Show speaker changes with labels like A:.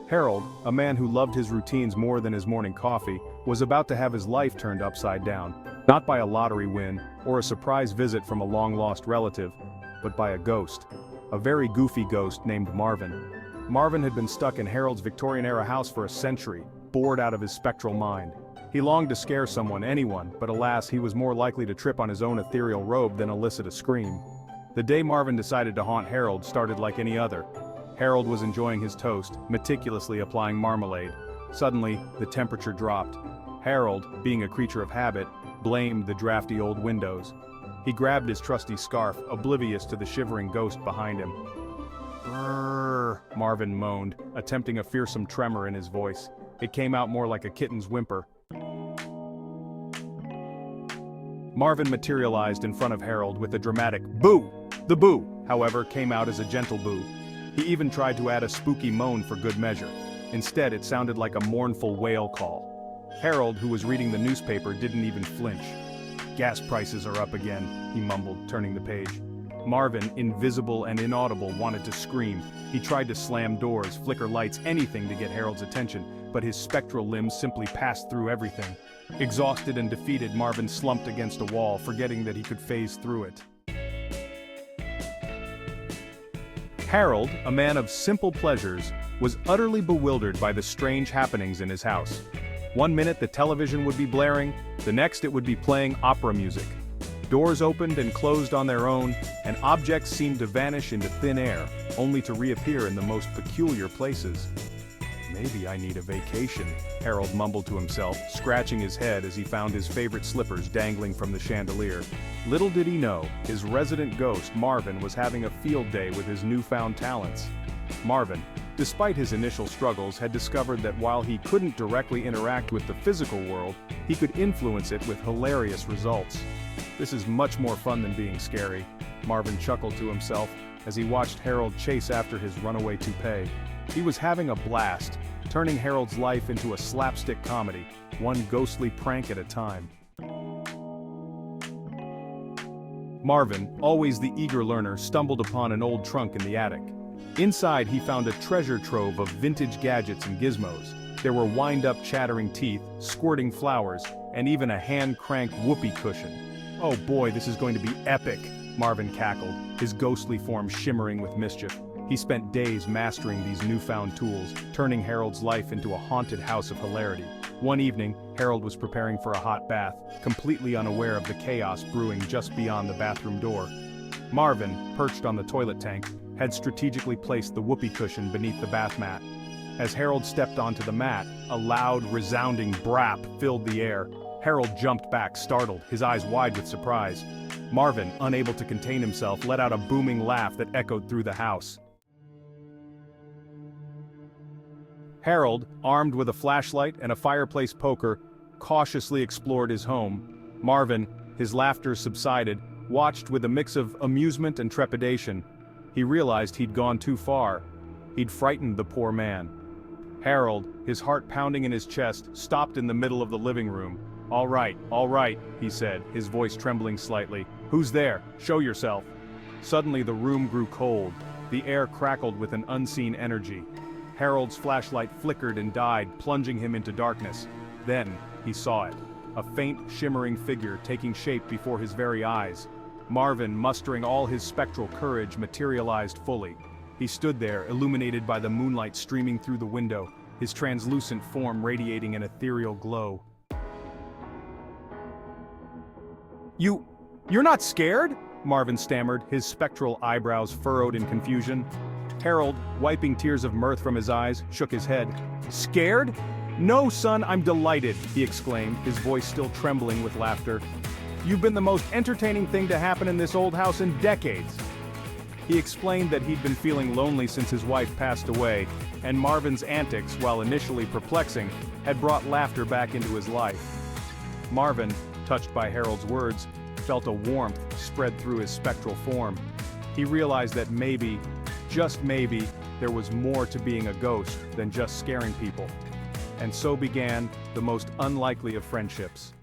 A: Harold, a man who loved his routines more than his morning coffee, was about to have his life turned upside down, not by a lottery win or a surprise visit from a long-lost relative, but by a ghost. A very goofy ghost named Marvin. Marvin had been stuck in Harold's Victorian-era house for a century, bored out of his spectral mind. He longed to scare someone, anyone, but alas, he was more likely to trip on his own ethereal robe than elicit a scream. The day Marvin decided to haunt Harold started like any other. Harold was enjoying his toast, meticulously applying marmalade. Suddenly, the temperature dropped. Harold, being a creature of habit, blamed the drafty old windows. He grabbed his trusty scarf, oblivious to the shivering ghost behind him. "Brrr," Marvin moaned, attempting a fearsome tremor in his voice. It came out more like a kitten's whimper. Marvin materialized in front of Harold with a dramatic "boo!" The boo, however, came out as a gentle boo. He even tried to add a spooky moan for good measure. Instead, it sounded like a mournful whale call. Harold, who was reading the newspaper, didn't even flinch. "Gas prices are up again," he mumbled, turning the page. Marvin, invisible and inaudible, wanted to scream. He tried to slam doors, flicker lights, anything to get Harold's attention, but his spectral limbs simply passed through everything. Exhausted and defeated, Marvin slumped against a wall, forgetting that he could phase through it. Harold, a man of simple pleasures, was utterly bewildered by the strange happenings in his house. One minute the television would be blaring, the next it would be playing opera music. Doors opened and closed on their own, and objects seemed to vanish into thin air, only to reappear in the most peculiar places. "Maybe I need a vacation," Harold mumbled to himself, scratching his head as he found his favorite slippers dangling from the chandelier. Little did he know, his resident ghost, Marvin, was having a field day with his newfound talents. Marvin, despite his initial struggles, had discovered that while he couldn't directly interact with the physical world, he could influence it with hilarious results. "This is much more fun than being scary," Marvin chuckled to himself as he watched Harold chase after his runaway toupee. He was having a blast, turning Harold's life into a slapstick comedy, one ghostly prank at a time. Marvin, always the eager learner, stumbled upon an old trunk in the attic. Inside he found a treasure trove of vintage gadgets and gizmos. There were wind-up chattering teeth, squirting flowers, and even a hand-cranked whoopee cushion. "Oh boy, this is going to be epic," Marvin cackled, his ghostly form shimmering with mischief. He spent days mastering these newfound tools, turning Harold's life into a haunted house of hilarity. One evening, Harold was preparing for a hot bath, completely unaware of the chaos brewing just beyond the bathroom door. Marvin, perched on the toilet tank, had strategically placed the whoopee cushion beneath the bath mat. As Harold stepped onto the mat, a loud, resounding brap filled the air. Harold jumped back, startled, his eyes wide with surprise. Marvin, unable to contain himself, let out a booming laugh that echoed through the house. Harold, armed with a flashlight and a fireplace poker, cautiously explored his home. Marvin, his laughter subsided, watched with a mix of amusement and trepidation. He realized he'd gone too far. He'd frightened the poor man. Harold, his heart pounding in his chest, stopped in the middle of the living room. All right, he said, his voice trembling slightly. "Who's there? Show yourself." Suddenly the room grew cold. The air crackled with an unseen energy. Harold's flashlight flickered and died, plunging him into darkness. Then, he saw it. A faint, shimmering figure taking shape before his very eyes. Marvin, mustering all his spectral courage, materialized fully. He stood there, illuminated by the moonlight streaming through the window, his translucent form radiating an ethereal glow. You're not scared?" Marvin stammered, his spectral eyebrows furrowed in confusion. Harold, wiping tears of mirth from his eyes, shook his head. "Scared? No, son, I'm delighted," he exclaimed, his voice still trembling with laughter. "You've been the most entertaining thing to happen in this old house in decades." He explained that he'd been feeling lonely since his wife passed away, and Marvin's antics, while initially perplexing, had brought laughter back into his life. Marvin, touched by Harold's words, felt a warmth spread through his spectral form. He realized that maybe, just maybe, there was more to being a ghost than just scaring people. And so began the most unlikely of friendships.